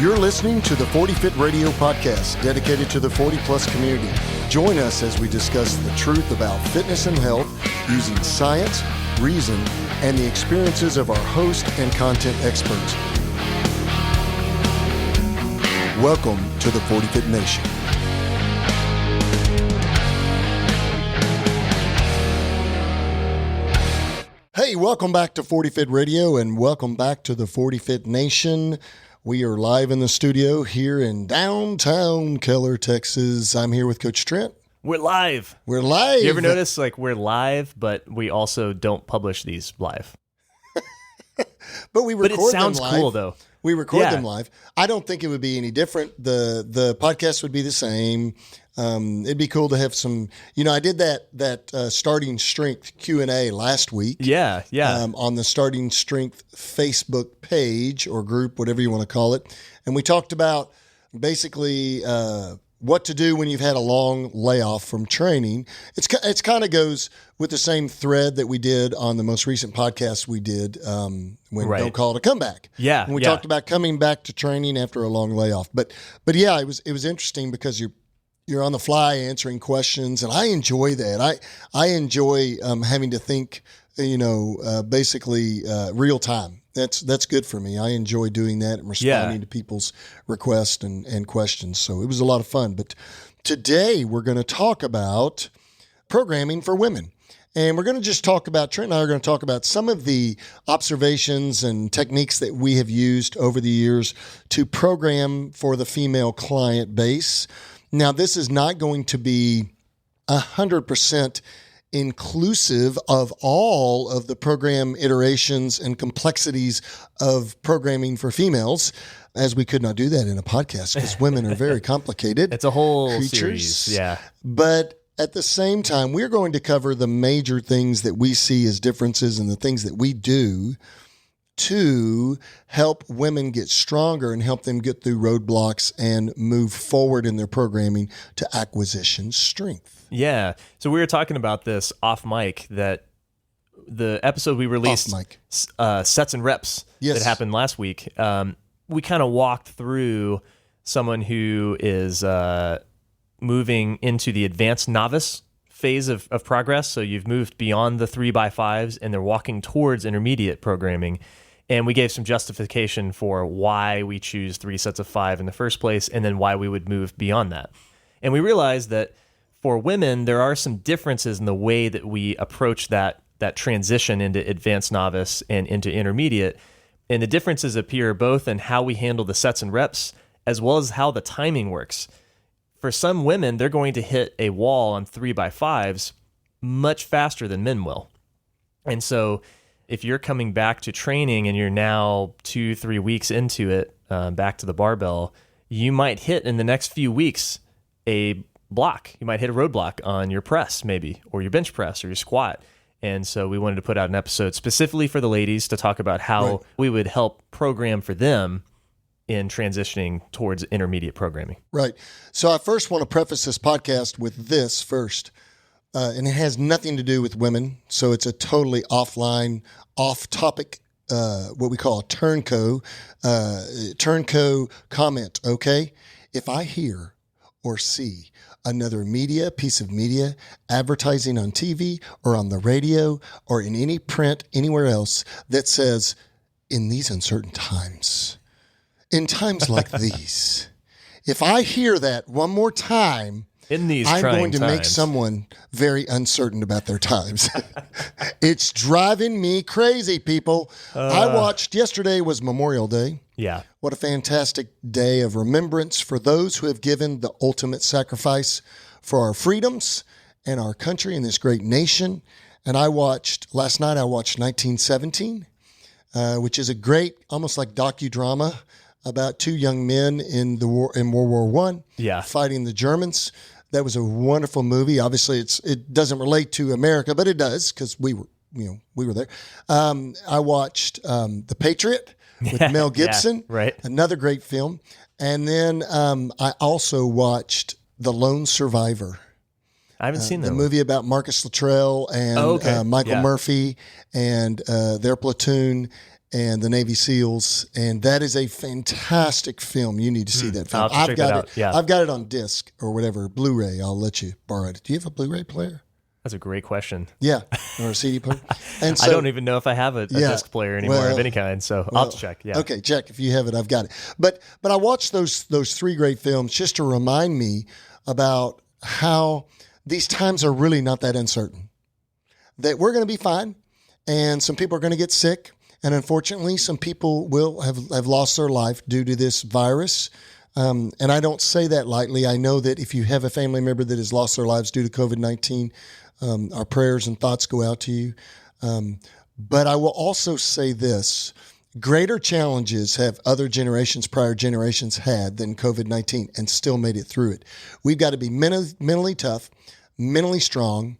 You're listening to the 40 Fit Radio podcast, dedicated to the 40-plus community. Join us as we discuss the truth about fitness and health using science, reason, and the experiences of our host and content experts. Welcome to the 40 Fit Nation. Hey, welcome back to 40 Fit Radio and welcome back to the 40 Fit Nation. We are live in the studio here in downtown Keller, Texas. I'm here with Coach Trent. We're live. We're live. You ever notice, we're live, but we also don't publish these live? But we record them live. But it sounds cool, though. We record them live. I don't think it would be any different. The podcast would be the same. It'd be cool to have some, I did that Starting Strength Q&A last week. Yeah. On the Starting Strength Facebook page or group, whatever you want to call it. And we talked about basically what to do when you've had a long layoff from training. It's kind of goes with the same thread that we did on the most recent podcast we did when Don't Call It a Comeback. Yeah. And we talked about coming back to training after a long layoff. But yeah, it was interesting because you're on the fly answering questions, and I enjoy that. I enjoy having to think, basically real time. That's good for me. I enjoy doing that and responding to people's requests and questions. So it was a lot of fun. But today we're going to talk about programming for women. And we're going to just talk about, Trent and I are going to talk about some of the observations and techniques that we have used over the years to program for the female client base. Now, this is not going to be 100% inclusive of all of the program iterations and complexities of programming for females, as we could not do that in a podcast because women are very complicated. It's a whole creatures. Series, yeah. But at the same time, we're going to cover the major things that we see as differences and the things that we do to help women get stronger and help them get through roadblocks and move forward in their programming to acquisition strength. Yeah. So we were talking about this off mic, that the episode we released, Sets and Reps, that happened last week. We kind of walked through someone who is moving into the advanced novice phase of progress. So you've moved beyond the 3x5s and they're walking towards intermediate programming. And we gave some justification for why we choose 3 sets of 5 in the first place, and then why we would move beyond that. And we realized that for women, there are some differences in the way that we approach that transition into advanced novice and into intermediate. And the differences appear both in how we handle the sets and reps, as well as how the timing works. For some women, they're going to hit a wall on 3x5s much faster than men will. And so if you're coming back to training and you're now 2-3 weeks into it, back to the barbell, you might hit in the next few weeks a block. You might hit a roadblock on your press maybe, or your bench press or your squat. And so we wanted to put out an episode specifically for the ladies to talk about how we would help program for them in transitioning towards intermediate programming. Right. So I first want to preface this podcast with this first. And it has nothing to do with women, so it's a totally offline, off-topic, what we call a turncoat comment, okay? If I hear or see another piece of media, advertising on TV or on the radio or in any print anywhere else that says, in these uncertain times, in times like these, if I hear that one more time, I'm going to times. make someone very uncertain about their times. It's driving me crazy, people. Yesterday was Memorial Day. Yeah. What a fantastic day of remembrance for those who have given the ultimate sacrifice for our freedoms and our country and this great nation. And last night I watched 1917, which is a great, almost like docudrama about 2 young men in World War I fighting the Germans. That was a wonderful movie. Obviously, it doesn't relate to America, but it does because we were there. I watched The Patriot with Mel Gibson, another great film. And then I also watched The Lone Survivor. I haven't seen that. The movie about Marcus Luttrell and Michael Murphy and their platoon. and the Navy SEALs, and that is a fantastic film. You need to see that film. I've got it. Yeah. I've got it on disc or whatever, Blu-ray. I'll let you borrow it. Do you have a Blu-ray player? That's a great question. Yeah, or a CD player. And so, I don't even know if I have a disc player anymore of any kind. So I'll have to check. Yeah. Okay, check if you have it. I've got it. But I watched those three great films just to remind me about how these times are really not that uncertain. That we're going to be fine, and some people are going to get sick. And unfortunately, some people will have lost their life due to this virus. And I don't say that lightly. I know that if you have a family member that has lost their lives due to COVID-19, our prayers and thoughts go out to you. But I will also say this. Greater challenges have prior generations had than COVID-19 and still made it through it. We've got to be mentally tough, mentally strong,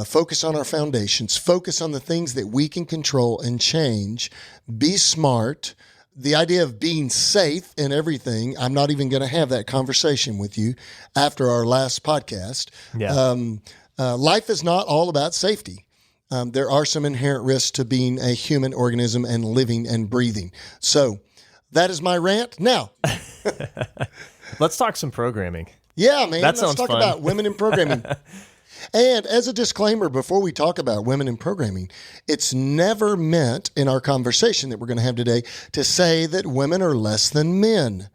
focus on our foundations, focus on the things that we can control and change, be smart. The idea of being safe in everything, I'm not even going to have that conversation with you after our last podcast. Yeah. Life is not all about safety. There are some inherent risks to being a human organism and living and breathing. So that is my rant. Now, let's talk some programming. Yeah, man. Let's talk fun. About women in programming. And as a disclaimer, before we talk about women in programming, it's never meant in our conversation that we're going to have today to say that women are less than men.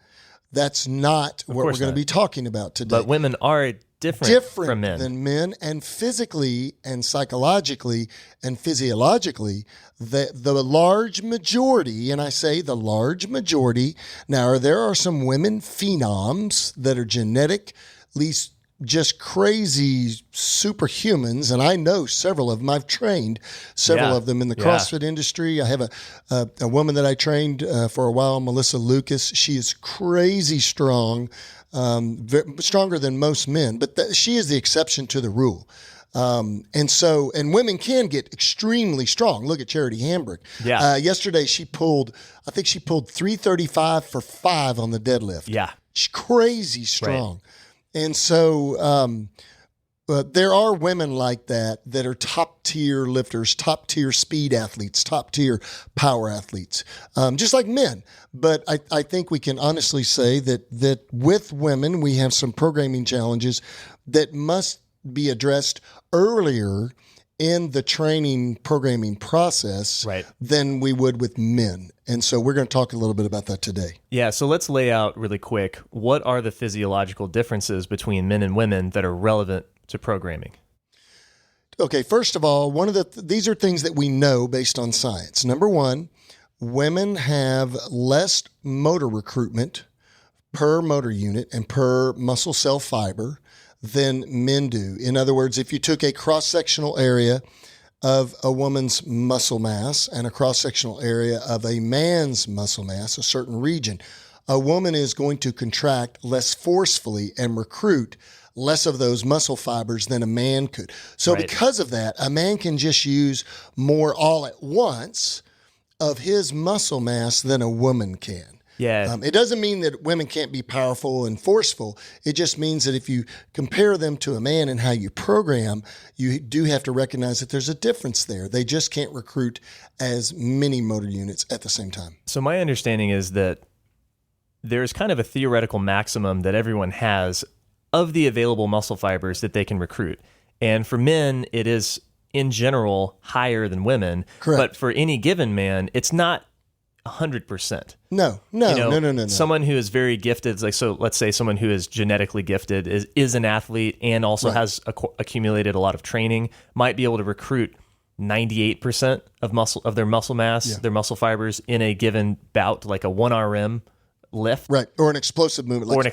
That's not what we're going to be talking about today. But women are different from men. Than men, and physically and psychologically and physiologically, the large majority, and I say the large majority, now there are some women phenoms that are genetically just crazy superhumans, and I know several of them. I've trained several of them in the CrossFit industry. I have a woman that I trained for a while, Melissa Lucas. She is crazy strong, stronger than most men, but she is the exception to the rule. And women can get extremely strong. Look at Charity Hambrick. Yeah. Yesterday I think she pulled 335 for 5 on the deadlift. Yeah. She's crazy strong. Right. And so there are women like that are top-tier lifters, top-tier speed athletes, top-tier power athletes, just like men. But I think we can honestly say that with women, we have some programming challenges that must be addressed earlier in the training programming process than we would with men. And so we're going to talk a little bit about that today. Yeah, so let's lay out really quick, what are the physiological differences between men and women that are relevant to programming? Okay, first of all, these are things that we know based on science. Number one, women have less motor recruitment per motor unit and per muscle cell fiber than men do. In other words, if you took a cross-sectional area of a woman's muscle mass and a cross-sectional area of a man's muscle mass, a certain region, a woman is going to contract less forcefully and recruit less of those muscle fibers than a man could. So because of that, a man can just use more all at once of his muscle mass than a woman can. Yeah. It doesn't mean that women can't be powerful and forceful. It just means that if you compare them to a man and how you program, you do have to recognize that there's a difference there. They just can't recruit as many motor units at the same time. So my understanding is that there's kind of a theoretical maximum that everyone has of the available muscle fibers that they can recruit. And for men, it is in general higher than women. Correct. But for any given man, it's not 100%. No. Someone who is very gifted, so let's say someone who is genetically gifted, is an athlete and also has accumulated a lot of training, might be able to recruit 98% of their muscle mass, their muscle fibers in a given bout, like a 1RM lift. Right. Or an explosive movement. Like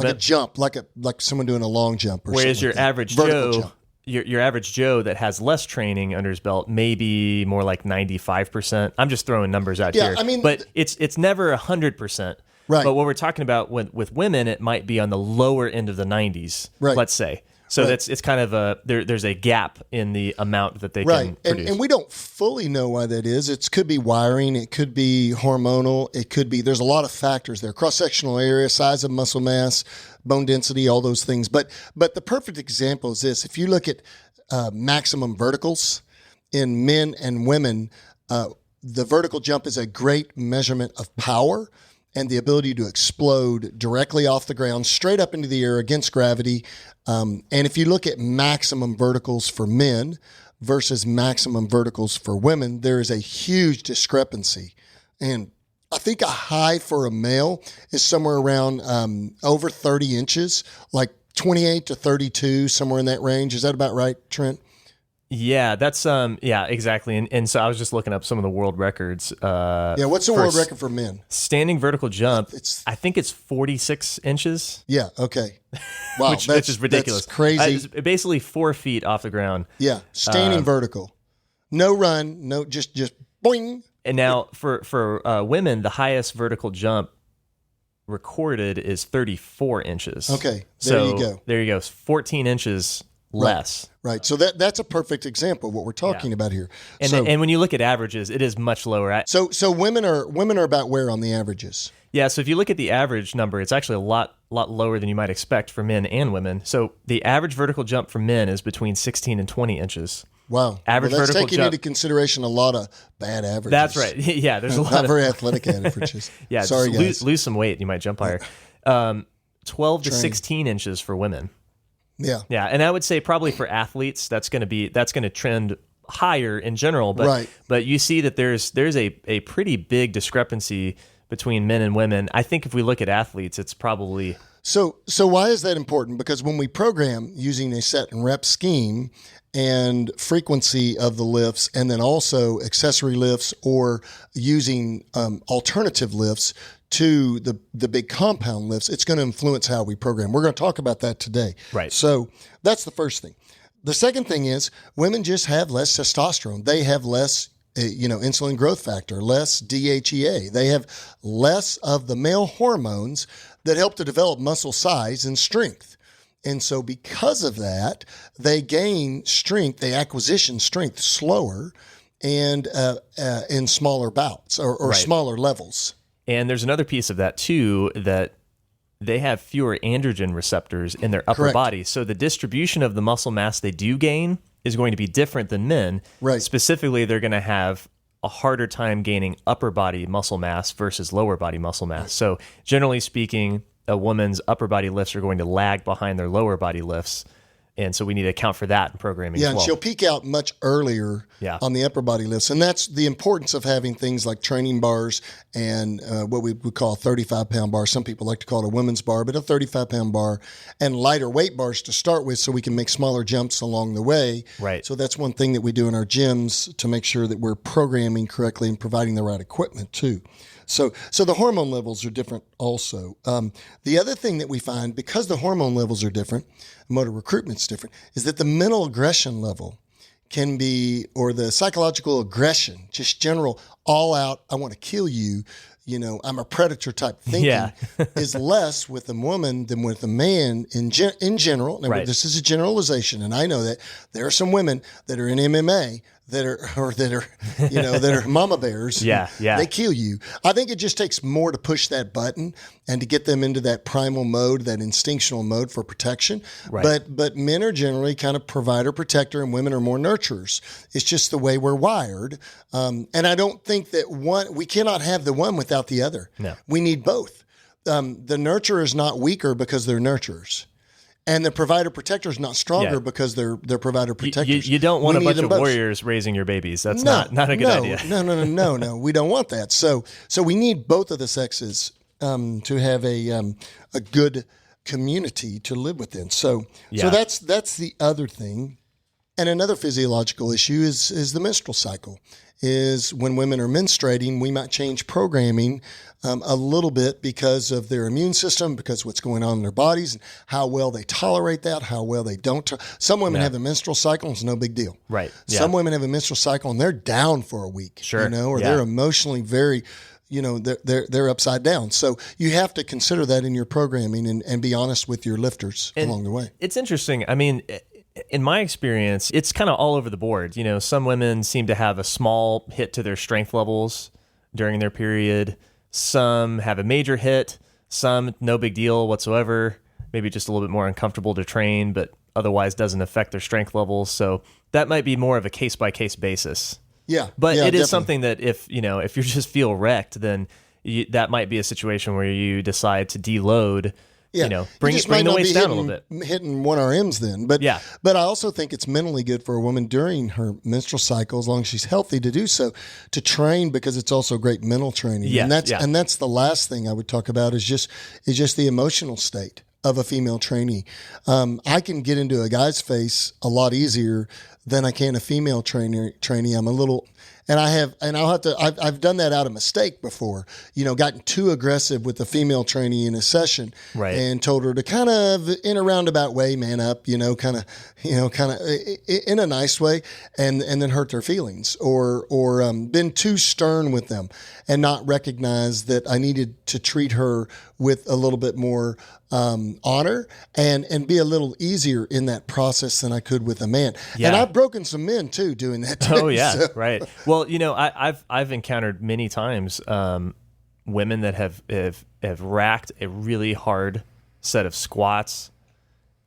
a jump, like someone doing a long jump. Whereas your average Joe, your average Joe that has less training under his belt may be more like 95%. I'm just throwing numbers out here. I mean, but it's never 100%. Right. But what we're talking about with women, it might be on the lower end of the 90s, let's say. So it's kind of there's a gap in the amount that they can produce. And we don't fully know why that is. It could be wiring. It could be hormonal. It could be, there's a lot of factors there. Cross-sectional area, size of muscle mass, bone density, all those things. But the perfect example is this. If you look at maximum verticals in men and women, the vertical jump is a great measurement of power and the ability to explode directly off the ground, straight up into the air against gravity. And if you look at maximum verticals for men versus maximum verticals for women, there is a huge discrepancy. And I think a high for a male is somewhere around over 30 inches, like 28 to 32, somewhere in that range. Is that about right, Trent? Yeah, that's yeah, exactly. And so I was just looking up some of the world records. What's the world record for men? Standing vertical jump. I think it's 46 inches. Yeah, okay. Wow, which is ridiculous. That's crazy. It's basically 4 feet off the ground. Yeah, standing vertical. No run, no just boing. And now for women, the highest vertical jump recorded is 34 inches. Okay, you go. There you go. 14 inches less. Right. So that's a perfect example of what we're talking about here. And when you look at averages, it is much lower. So women are about where on the averages? Yeah, so if you look at the average number, it's actually a lot lower than you might expect for men and women. So the average vertical jump for men is between 16 and 20 inches. Wow. Average that's vertical taking jump. into consideration a lot of bad averages. That's right. Yeah, there's a lot not of very athletic averages. Yeah, sorry guys. Lose some weight, you might jump higher. 12 to 16 inches for women. Yeah. Yeah, and I would say probably for athletes that's going to trend higher in general, but you see that there's a pretty big discrepancy between men and women. I think if we look at athletes, it's probably So why is that important? Because when we program using a set and rep scheme and frequency of the lifts, and then also accessory lifts or using alternative lifts to the big compound lifts, it's going to influence how we program. We're going to talk about that today. Right. So that's the first thing. The second thing is women just have less testosterone. They have less insulin growth factor, less DHEA. They have less of the male hormones that help to develop muscle size and strength. And so because of that, they gain strength, they acquisition strength slower and in smaller bouts or smaller levels. And there's another piece of that too, that they have fewer androgen receptors in their upper body. So the distribution of the muscle mass they do gain is going to be different than men. Right. Specifically, they're going to have a harder time gaining upper body muscle mass versus lower body muscle mass. Right. So generally speaking, a woman's upper body lifts are going to lag behind their lower body lifts. And so we need to account for that in programming as well. Yeah, and she'll peak out much earlier on the upper body lifts. And that's the importance of having things like training bars and what we would call a 35-pound bar. Some people like to call it a women's bar, but a 35-pound bar and lighter weight bars to start with so we can make smaller jumps along the way. Right. So that's one thing that we do in our gyms to make sure that we're programming correctly and providing the right equipment too. So the hormone levels are different also. The other thing that we find, because the hormone levels are different, motor recruitment's different, is that the mental aggression level can be, or the psychological aggression, just general all out, I want to kill you, I'm a predator type thinking, is less with a woman than with a man in general. Now, this is a generalization, and I know that there are some women that are in MMA that are mama bears. They kill you. I think it just takes more to push that button and to get them into that primal mode, that instinctual mode for protection. Right. But men are generally kind of provider protector and women are more nurturers. It's just the way we're wired. And I don't think that we cannot have the one without the other. No. We need both. The nurturer is not weaker because they're nurturers. And the provider protector is not stronger because they're provider protectors. You don't want a bunch of warriors raising your babies. That's not a good idea. No. We don't want that. So we need both of the sexes to have a good community to live within. So that's the other thing. And another physiological issue is the menstrual cycle. Is when women are menstruating, we might change programming a little bit because of their immune system, because of what's going on in their bodies, and how well they tolerate that, how well they don't. Some women have a menstrual cycle, and it's no big deal. Right. Yeah. Some women have a menstrual cycle, and they're down for a week. Sure. Or they're emotionally very, they're upside down. So you have to consider that in your programming and be honest with your lifters along the way. It's interesting. I mean, in my experience, it's kind of all over the board. Some women seem to have a small hit to their strength levels during their period. Some have a major hit. Some, no big deal whatsoever. Maybe just a little bit more uncomfortable to train, but otherwise doesn't affect their strength levels. So that might be more of a case-by-case basis. Yeah. But yeah, it is definitely. something that if you just feel wrecked, then that might be a situation where you decide to deload. Yeah. Bring the weights down a little bit. Hitting 1 RMs then. But yeah. But I also think it's mentally good for a woman during her menstrual cycle, as long as she's healthy, to do so, to train, because it's also great mental training. Yeah, and that's the last thing I would talk about is just the emotional state of a female trainee. I can get into a guy's face a lot easier than I can a female trainee. I'm a little, and I've done that out of mistake before, gotten too aggressive with the female trainee in a session, right, and told her to kind of, in a roundabout way, man up, kind of in a nice way, and then hurt their feelings, or been too stern with them and not recognize that I needed to treat her with a little bit more honor and be a little easier in that process than I could with a man. Yeah. And I've broken some men too doing that too. Oh yeah, so. Right. Well, I've encountered many times women that have racked a really hard set of squats,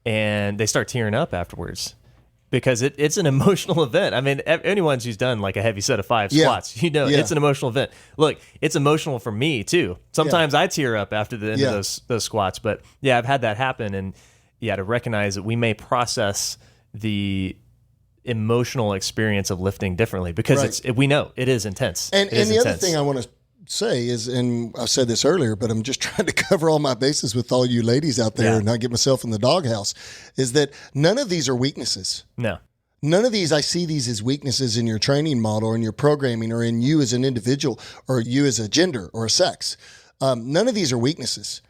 and they start tearing up afterwards. Because it's an emotional event. I mean, anyone who's done like a heavy set of 5 squats, it's an emotional event. Look, it's emotional for me too. Sometimes I tear up after the end of those squats. But yeah, I've had that happen, and to recognize that we may process the emotional experience of lifting differently, because we know it is intense. And the other thing I want to say is, and I said this earlier, but I'm just trying to cover all my bases with all you ladies out there and not get myself in the doghouse, is that none of these are weaknesses. No. None of these, I see these as weaknesses in your training model or in your programming or in you as an individual or you as a gender or a sex. None of these are weaknesses.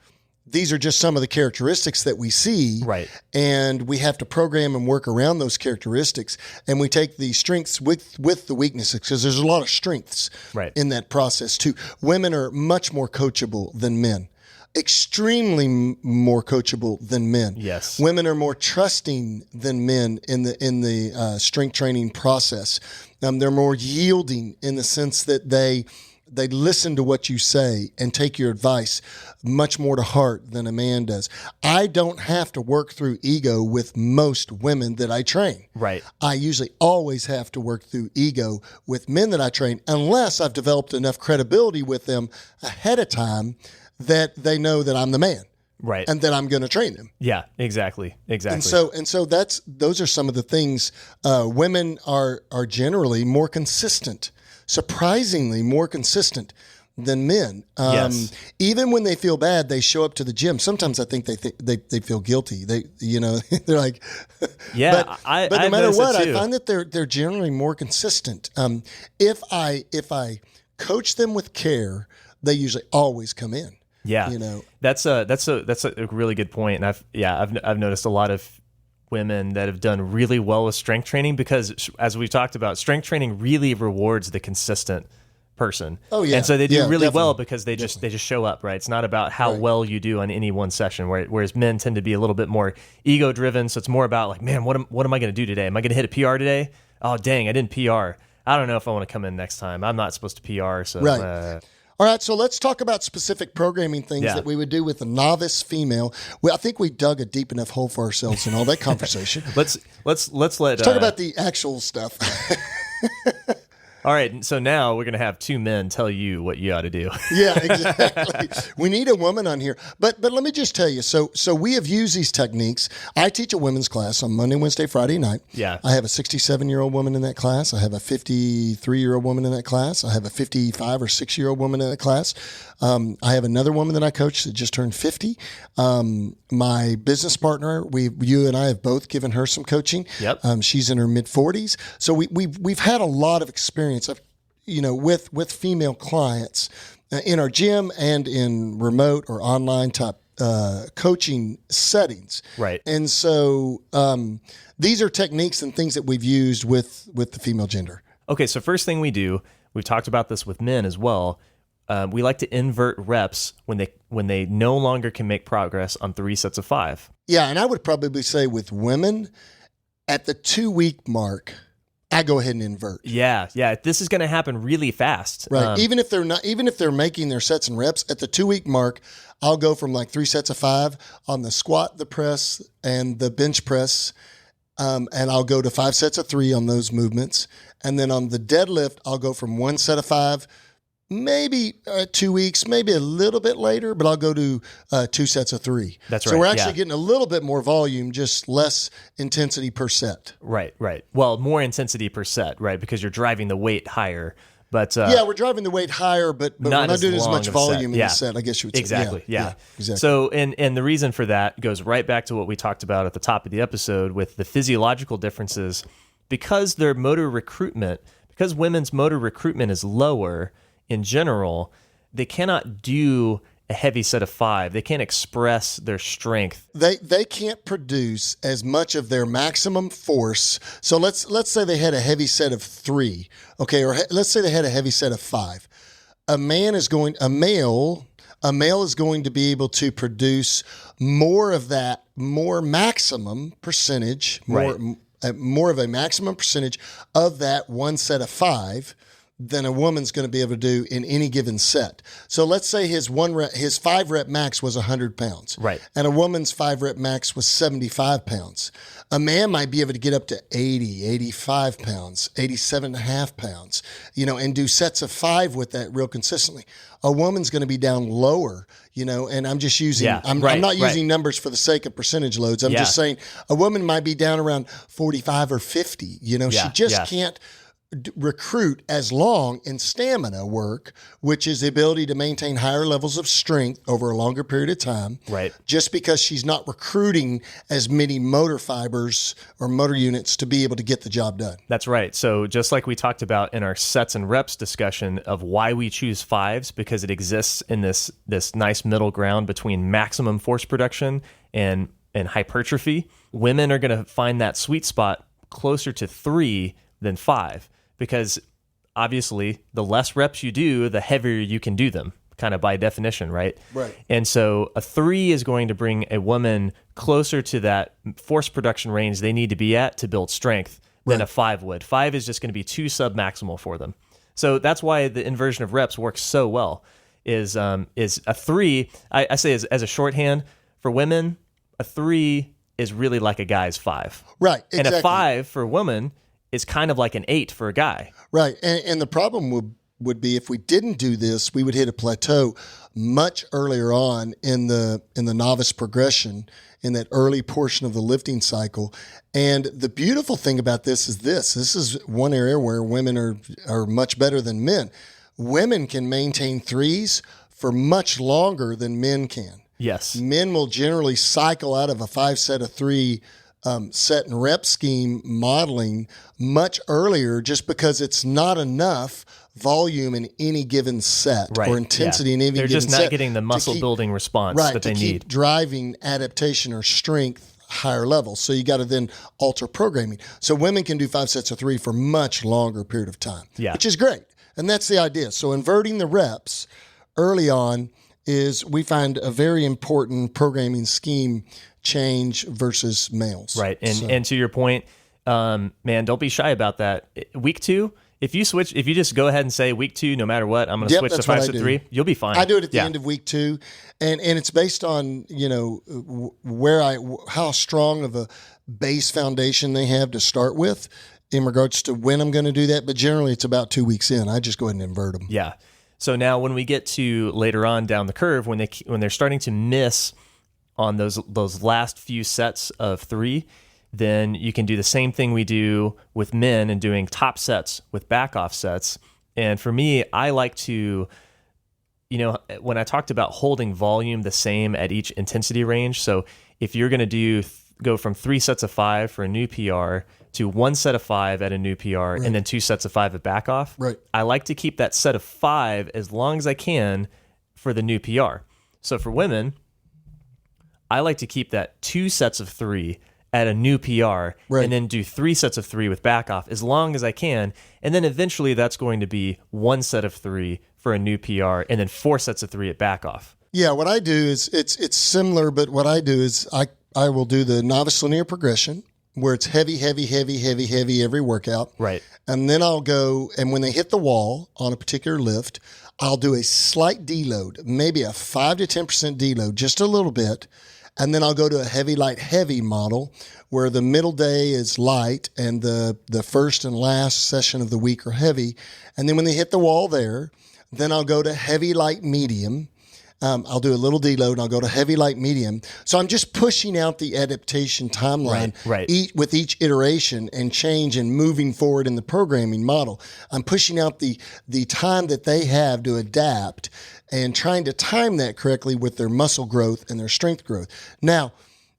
These are just some of the characteristics that we see, right? And we have to program and work around those characteristics. And we take the strengths with the weaknesses, because there's a lot of strengths in that process too. Women are much more coachable than men, extremely more coachable than men. Yes, women are more trusting than men in the strength training process. They're more yielding in the sense that they listen to what you say and take your advice much more to heart than a man does. I don't have to work through ego with most women that I train. Right. I usually always have to work through ego with men that I train, unless I've developed enough credibility with them ahead of time that they know that I'm the man. Right. And that I'm going to train them. Yeah, exactly. And so those are some of the things. Women are generally more consistent, surprisingly more consistent than men. Yes. Even when they feel bad, they show up to the gym. Sometimes I think they feel guilty. They're like, yeah. But no matter what, I find that they're generally more consistent. If I coach them with care, they usually always come in. Yeah. That's a really good point. And I've noticed a lot of women that have done really well with strength training, because as we've talked about, strength training really rewards the consistent person. Oh yeah. And so they do really definitely. well because they just show up, right? It's not about how well you do on any one session, whereas men tend to be a little bit more ego driven. So it's more about like, man, what am I going to do today? Am I going to hit a PR today? Oh, dang, I didn't PR. I don't know if I want to come in next time. I'm not supposed to PR. So all right, so let's talk about specific programming things that we would do with a novice female. I think we dug a deep enough hole for ourselves in all that conversation. Let's talk about the actual stuff. All right, so now we're going to have 2 men tell you what you ought to do. Yeah, exactly. We need a woman on here. But let me just tell you, so we have used these techniques. I teach a women's class on Monday, Wednesday, Friday night. Yeah. I have a 67-year-old woman in that class. I have a 53-year-old woman in that class. I have a 55 or 6-year-old woman in that class. I have another woman that I coach that just turned 50. My business partner, you and I have both given her some coaching. Yep. She's in her mid-40s. So we've had a lot of experience with female clients in our gym and in remote or online type coaching settings. Right. And so these are techniques and things that we've used with the female gender. Okay, so first thing we do, we've talked about this with men as well. We like to invert reps when they no longer can make progress on 3 sets of 5. Yeah, and I would probably say with women at the 2-week mark, I go ahead and invert. Yeah. This is going to happen really fast. Right. Even if they're making their sets and reps at the 2-week mark, I'll go from like 3 sets of 5 on the squat, the press, and the bench press, and I'll go to 5 sets of 3 on those movements. And then on the deadlift, I'll go from 1 set of 5, maybe 2 weeks, maybe a little bit later, but I'll go to 2 sets of 3. That's right. So we're actually getting a little bit more volume, just less intensity per set. Right. Well, more intensity per set, right? Because you're driving the weight higher. But we're driving the weight higher, but we're not doing as much volume in the set, I guess you would say. Exactly. Yeah. Exactly. So, and the reason for that goes right back to what we talked about at the top of the episode with the physiological differences. Because their motor recruitment, because women's motor recruitment is lower in general, they cannot do a heavy set of 5. They can't express their strength. They can't produce as much of their maximum force. So let's say they had a heavy set of 3, okay, or let's say they had a heavy set of 5. A male is going to be able to produce more of that, more maximum percentage, more of a maximum percentage of that 1 set of 5 than a woman's going to be able to do in any given set. So let's say his 5 rep max was 100 pounds. Right. And a woman's 5 rep max was 75 pounds. A man might be able to get up to 80, 85 pounds, 87 and a half pounds, and do sets of 5 with that real consistently. A woman's going to be down lower, and I'm just using, I'm not using numbers for the sake of percentage loads. I'm just saying a woman might be down around 45 or 50, she just can't recruit as long in stamina work, which is the ability to maintain higher levels of strength over a longer period of time. Right. Just because she's not recruiting as many motor fibers or motor units to be able to get the job done. That's right. So just like we talked about in our sets and reps discussion of why we choose 5s, because it exists in this nice middle ground between maximum force production and hypertrophy. Women are going to find that sweet spot closer to 3 than 5. Because obviously, the less reps you do, the heavier you can do them, kind of by definition, right? Right. And so a 3 is going to bring a woman closer to that force production range they need to be at to build strength than a 5 would. 5 is just going to be too submaximal for them. So that's why the inversion of reps works so well. Is a 3? I say as a shorthand for women, a 3 is really like a guy's 5. Right. Exactly. And a 5 for a woman is kind of like an 8 for a guy. Right. And the problem would be if we didn't do this, we would hit a plateau much earlier on in the novice progression, in that early portion of the lifting cycle. And the beautiful thing about this is one area where women are much better than men. Women can maintain 3s for much longer than men can. Yes. Men will generally cycle out of a 5 set of 3 set and rep scheme modeling much earlier, just because it's not enough volume in any given set or intensity in any given set. They're just not getting the muscle building response that they need. To keep driving adaptation or strength higher levels. So you got to then alter programming. So women can do 5 sets of 3 for much longer period of time, which is great. And that's the idea. So inverting the reps early on is, we find, a very important programming scheme change versus males. Right. And to your point, man, don't be shy about that. Week 2, if you just go ahead and say week 2, no matter what, I'm going to switch to 5 set 3, you'll be fine. I do it at the end of week 2. And it's based on, how strong of a base foundation they have to start with in regards to when I'm going to do that. But generally it's about 2 weeks in. I just go ahead and invert them. Yeah. So now when we get to later on down the curve, when they're starting to miss on those last few sets of 3, then you can do the same thing we do with men and doing top sets with back off sets. And for me, I like to, when I talked about holding volume the same at each intensity range. So if you're going to go from 3 sets of 5 for a new PR to 1 set of 5 at a new PR, and then 2 sets of 5 at back off. Right. I like to keep that set of 5 as long as I can for the new PR. So for women, I like to keep that 2 sets of 3 at a new PR, and then do 3 sets of 3 with back off as long as I can. And then eventually that's going to be 1 set of 3 for a new PR, and then 4 sets of 3 at back off. Yeah, what I do is it's similar, but what I do is I will do the novice linear progression, where it's heavy every workout. Right. And then I'll go, and when they hit the wall on a particular lift, I'll do a slight deload, maybe a 5 to 10% deload, just a little bit. And then I'll go to a heavy, light, heavy model where the middle day is light and the first and last session of the week are heavy. And then when they hit the wall there, then I'll go to heavy, light, medium. I'll do a little deload and I'll go to heavy, light, medium. So I'm just pushing out the adaptation timeline with each iteration and change and moving forward in the programming model. I'm pushing out the time that they have to adapt and trying to time that correctly with their muscle growth and their strength growth. Now,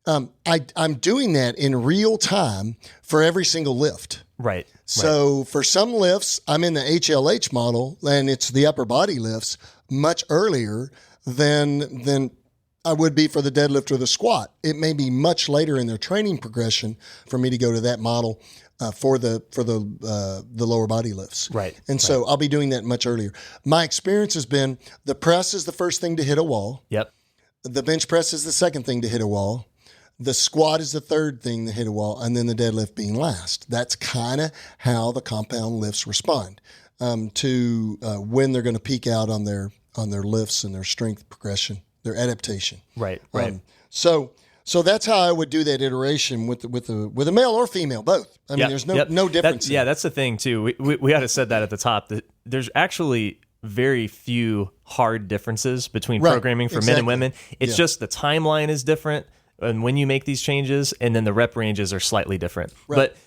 I'm doing that in real time for every single lift. Right. So for some lifts, I'm in the HLH model and it's the upper body lifts much earlier than I would be for the deadlift or the squat. It may be much later in their training progression for me to go to that model for the lower body lifts. Right. And so I'll be doing that much earlier. My experience has been the press is the first thing to hit a wall. Yep. The bench press is the second thing to hit a wall. The squat is the third thing to hit a wall, and then the deadlift being last. That's kind of how the compound lifts respond to when they're going to peak out on their lifts and their strength progression, their adaptation. Right. So that's how I would do that iteration with a male or female, both. I mean, there's no difference. That's the thing too. We had to said that at the top that there's actually very few hard differences between programming for men and women. It's just the timeline is different, and when you make these changes, and then the rep ranges are slightly different. Right. But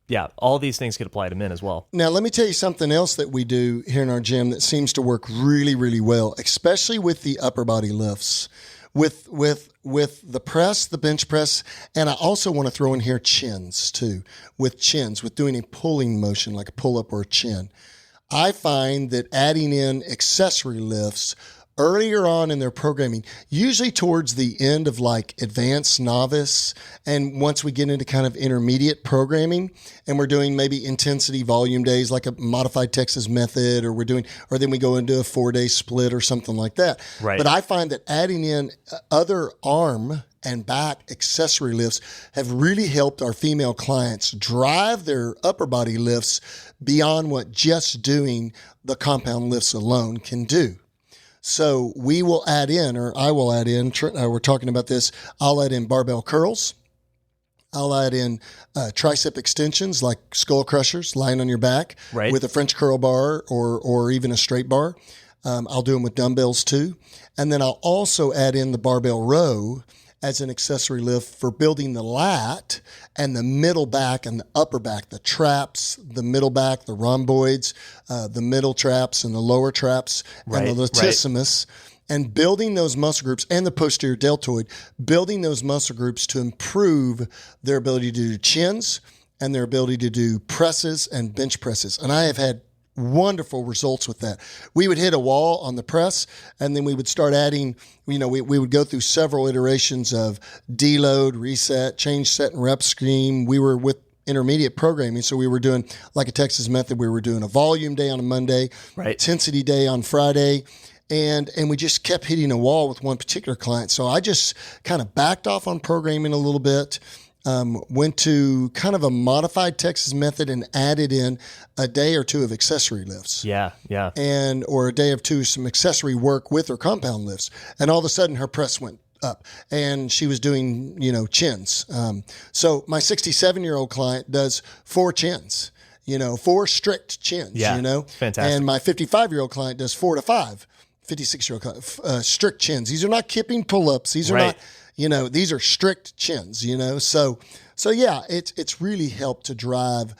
yeah, all these things could apply to men as well. Now, let me tell you something else that we do here in our gym that seems to work really, really well, especially with the upper body lifts, with the press, the bench press, and I also want to throw in here chins too, with doing a pulling motion like a pull-up or a chin. I find that adding in accessory lifts earlier on in their programming, usually towards the end of like advanced novice, and once we get into kind of intermediate programming and we're doing maybe intensity volume days like a modified Texas method, or then we go into a 4-day split or something like that. Right. But I find that adding in other arm and back accessory lifts have really helped our female clients drive their upper body lifts beyond what just doing the compound lifts alone can do. So we will add in, or I will add in, we're talking about this, I'll add in barbell curls. I'll add in tricep extensions like skull crushers, lying on your back with a French curl bar or even a straight bar. I'll do them with dumbbells too. And then I'll also add in the barbell row as an accessory lift for building the lat and the middle back and the upper back, the traps, the middle back, the rhomboids, the middle traps and the lower traps, and the latissimus, and building those muscle groups and the posterior deltoid, building those muscle groups to improve their ability to do chins and their ability to do presses and bench presses. And I have had wonderful results with that. We would hit a wall on the press, and then we would start adding, we would go through several iterations of deload, reset, change set and rep scheme. We were with intermediate programming, so we were doing like a Texas method. We were doing a volume day on a Monday, intensity day on Friday, and we just kept hitting a wall with one particular client. So I just kind of backed off on programming a little bit, went to kind of a modified Texas method and added in a day or two of accessory lifts. Yeah. Or a day or two, some accessory work with her compound lifts. And all of a sudden her press went up and she was doing, chins. So my 67-year-old client does 4 chins, 4 strict chins, Fantastic. And my 55-year-old client does 4 to 5, 56-year-old client, strict chins. These are not kipping pull-ups. These are not, these are strict chins, So yeah, it's really helped to drive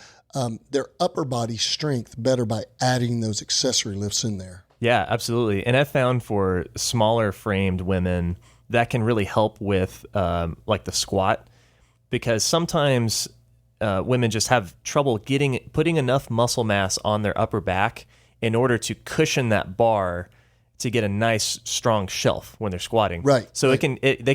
their upper body strength better by adding those accessory lifts in there. Yeah, absolutely. And I've found for smaller framed women that can really help with like the squat, because sometimes women just have trouble putting enough muscle mass on their upper back in order to cushion that bar to get a nice strong shelf when they're squatting. Right. So they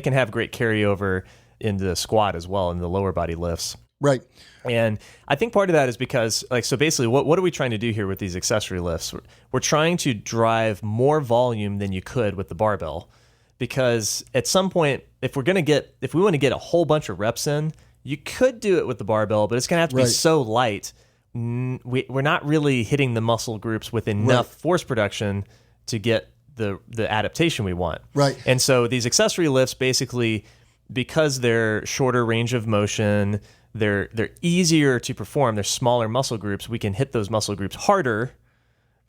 can have great carryover into the squat as well, in the lower body lifts. Right. And I think part of that is because, so basically what are we trying to do here with these accessory lifts? We're trying to drive more volume than you could with the barbell, because at some point, if we want to get a whole bunch of reps in, you could do it with the barbell, but it's going to have to be so light. We're not really hitting the muscle groups with enough force production to get the adaptation we want. Right. And so these accessory lifts basically because they're shorter range of motion, they're easier to perform. They're smaller muscle groups. We can hit those muscle groups harder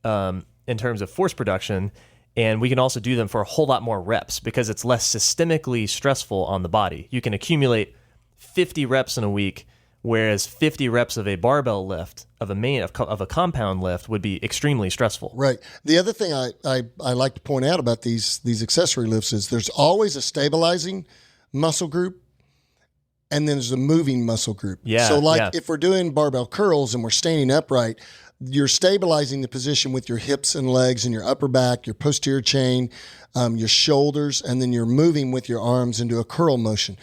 in terms of force production, and we can also do them for a whole lot more reps because it's less systemically stressful on the body. You can accumulate 50 reps in a week, whereas 50 reps of a barbell lift, of a compound lift, would be extremely stressful. Right. The other thing I like to point out about these accessory lifts is there's always a stabilizing muscle group, and then there's a moving muscle group. Yeah. So if we're doing barbell curls and we're standing upright, you're stabilizing the position with your hips and legs and your upper back, your posterior chain, your shoulders, and then you're moving with your arms into a curl motion.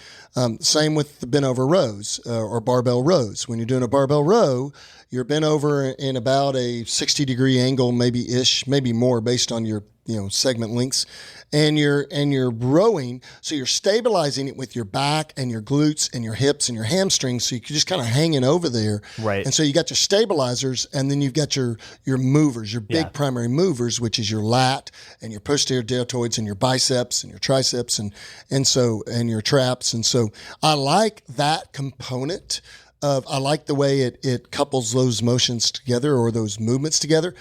Same with the bent over rows or barbell rows. When you're doing a barbell row, you're bent over in about a 60-degree angle, maybe more based on your segment lengths, and you're rowing, so you're stabilizing it with your back and your glutes and your hips and your hamstrings, so you're just kind of hanging over there. Right. And so you got your stabilizers, and then you've got your movers, your big primary movers, which is your lat and your posterior deltoids and your biceps and your triceps and your traps. And so I like that component. I like the way it couples those motions together or those movements together.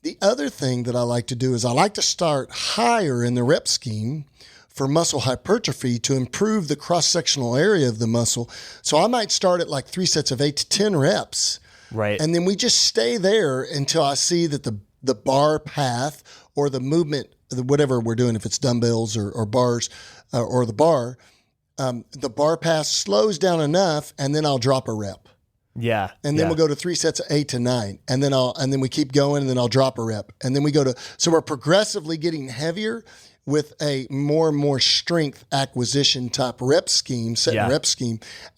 The other thing that I like to do is I like to start higher in the rep scheme for muscle hypertrophy to improve the cross-sectional area of the muscle. So I might start at like 3 sets of 8 to 10 reps. Right. And then we just stay there until I see that the bar path or the movement, whatever we're doing, if it's dumbbells or bars or the bar path slows down enough, and then I'll drop a rep. Yeah. And then we'll go to 3 sets of 8 to 9. And then we keep going, and then I'll drop a rep. And then so we're progressively getting heavier with a more and more strength acquisition type rep scheme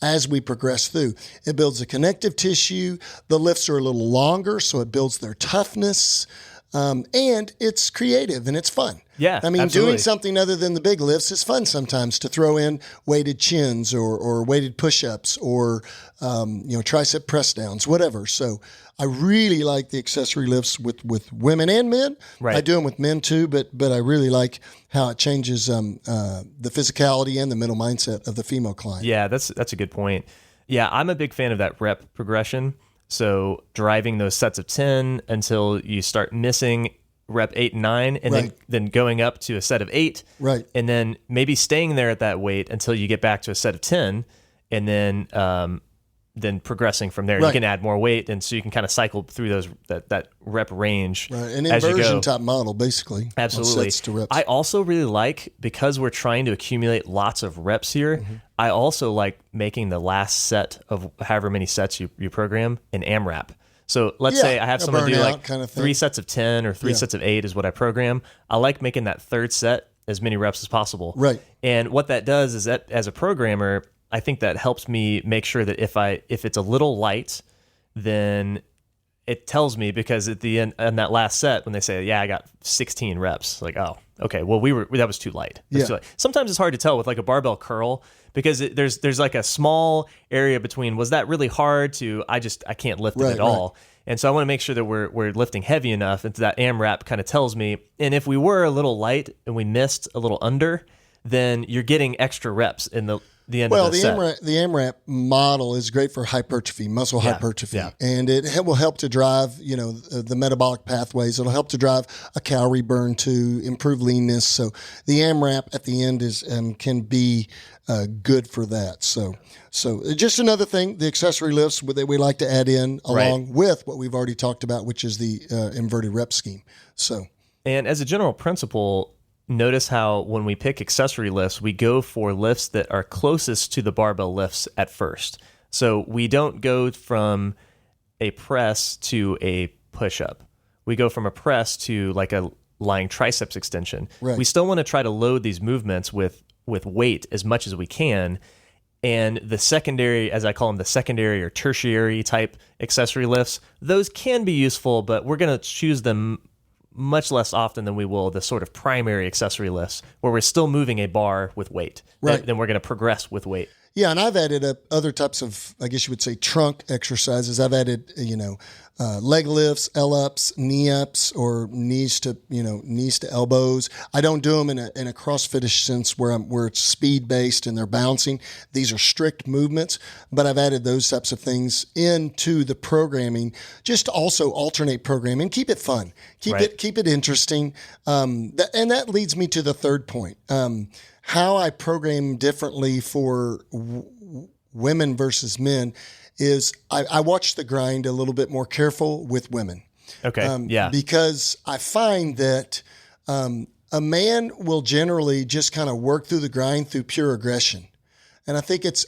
as we progress through. It builds the connective tissue. The lifts are a little longer, so it builds their toughness. And it's creative and it's fun. Yeah, I mean, absolutely. Doing something other than the big lifts is fun sometimes, to throw in weighted chins or weighted push-ups or, tricep press downs, whatever. So I really like the accessory lifts with women and men. Right. I do them with men too, but I really like how it changes the physicality and the mental mindset of the female client. Yeah, that's a good point. Yeah, I'm a big fan of that rep progression. So driving those sets of 10 until you start missing rep 8 and 9, and then going up to a set of 8. Right. And then maybe staying there at that weight until you get back to a set of 10, and then progressing from there. Right. You can add more weight, and so you can kind of cycle through that rep range. Right. An inversion type model, basically. Absolutely. Sets to reps. I also really like, because we're trying to accumulate lots of reps here, mm-hmm. I also like making the last set of however many sets you program an AMRAP. So let's say I have someone do like kind of 3 sets of 10 or 3 sets of 8 is what I program. I like making that third set as many reps as possible. Right. And what that does is that, as a programmer, I think that helps me make sure that if it's a little light, then it tells me, because at the end, on that last set, when they say, I got 16 reps, like, oh, okay, well, that was too light. Too light. Sometimes it's hard to tell with like a barbell curl, because there's like a small area between, was that really hard to, I can't lift it at all. And so I want to make sure that we're lifting heavy enough, and that AMRAP kind of tells me. And if we were a little light and we missed a little under, then you're getting extra reps in the end of the set. The AMRAP model is great for hypertrophy, muscle hypertrophy, and it will help to drive, the metabolic pathways. It'll help to drive a calorie burn to improve leanness. So the AMRAP at the end can be good for that. So just another thing, the accessory lifts that we like to add in along with what we've already talked about, which is the inverted rep scheme. And as a general principle, notice how when we pick accessory lifts, we go for lifts that are closest to the barbell lifts at first. So we don't go from a press to a push-up. We go from a press to like a lying triceps extension. Right. We still want to try to load these movements with weight as much as we can. And the secondary, as I call them, the secondary or tertiary type accessory lifts, those can be useful, but we're going to choose them much less often than we will the sort of primary accessory lifts, where we're still moving a bar with weight. Right. Then we're going to progress with weight. Yeah, and I've added up other types of, I guess you would say, trunk exercises. I've added, leg lifts, L-ups, knee-ups, or knees to elbows. I don't do them in a CrossFitish sense where it's speed-based and they're bouncing. These are strict movements, but I've added those types of things into the programming just to also alternate programming, keep it fun, keep it interesting. And that leads me to the third point. How I program differently for women versus men is I watch the grind a little bit more careful with women. Okay. Because I find that a man will generally just kind of work through the grind through pure aggression, and I think it's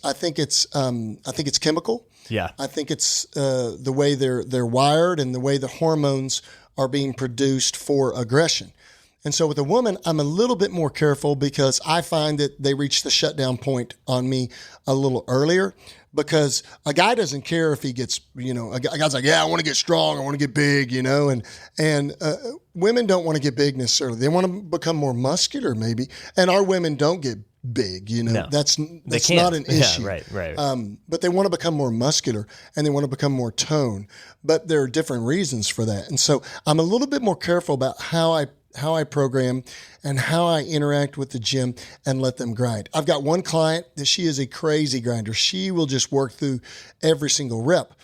chemical. Yeah. I think it's the way they're wired and the way the hormones are being produced for aggression. And so with a woman, I'm a little bit more careful because I find that they reach the shutdown point on me a little earlier, because a guy doesn't care if he gets, a guy's like, yeah, I want to get strong. I want to get big, and women don't want to get big necessarily. They want to become more muscular maybe. And our women don't get big, No, that's not an issue. Yeah, right. But they want to become more muscular and they want to become more toned, but there are different reasons for that. And so I'm a little bit more careful about how I program and how I interact with the gym and let them grind. I've got one client that she is a crazy grinder. She will just work through every single rep,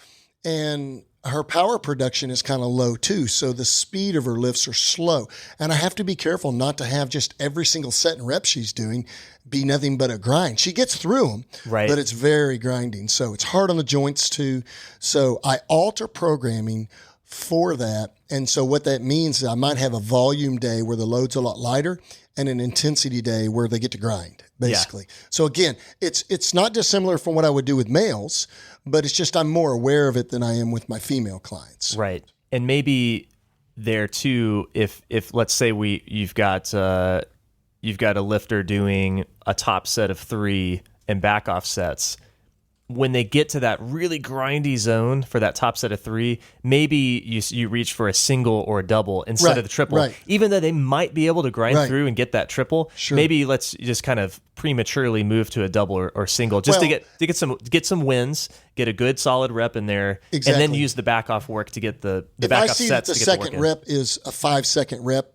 and her power production is kind of low too. So the speed of her lifts are slow, and I have to be careful not to have just every single set and rep she's doing be nothing but a grind. She gets through them, but it's very grinding. So it's hard on the joints too. So I alter programming for that. And so what that means is I might have a volume day where the load's a lot lighter and an intensity day where they get to grind, basically. Yeah. So again, it's not dissimilar from what I would do with males, but it's just I'm more aware of it than I am with my female clients. Right. And maybe there too, if let's say you've got a lifter doing a top set of 3 and back off sets, when they get to that really grindy zone for that top set of 3, maybe you reach for a single or a double instead of the triple. Right. Even though they might be able to grind through and get that triple, maybe let's just kind of prematurely move to a double or single just to get some wins, get a good solid rep in there, and then use the back off work to get the back off sets. If I see that the second rep is a 5-second rep,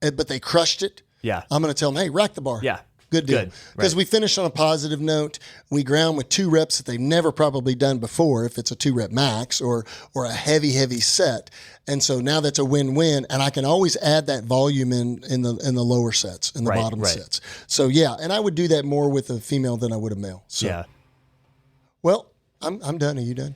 but they crushed it, I'm going to tell them, hey, rack the bar. Yeah. Good deal. Because we finish on a positive note. We ground with 2 reps that they've never probably done before, if it's a 2-rep max or a heavy set. And so now that's a win-win, and I can always add that volume in the lower sets, in the bottom sets. So and I would do that more with a female than I would a male. So, well, I'm done. Are you done?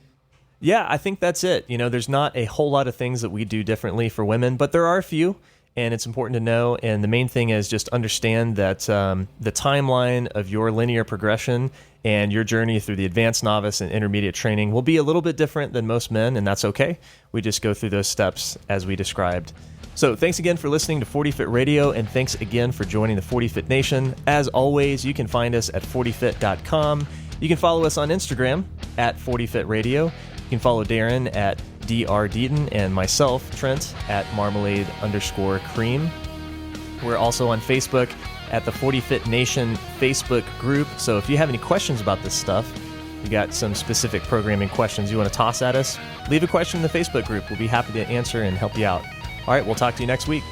Yeah, I think that's it. There's not a whole lot of things that we do differently for women, but there are a few. And it's important to know. And the main thing is just understand that the timeline of your linear progression and your journey through the advanced, novice, and intermediate training will be a little bit different than most men, and that's okay. We just go through those steps as we described. So thanks again for listening to 40 Fit Radio, and thanks again for joining the 40 Fit Nation. As always, you can find us at 40fit.com. You can follow us on Instagram at 40Fit Radio. You can follow Darren at Dr. Deaton and myself, Trent, at marmalade_cream. We're also on Facebook at the 40 Fit Nation Facebook group. So if you have any questions about this stuff, you got some specific programming questions you want to toss at us, leave a question in the Facebook group. We'll be happy to answer and help you out. All right, we'll talk to you next week.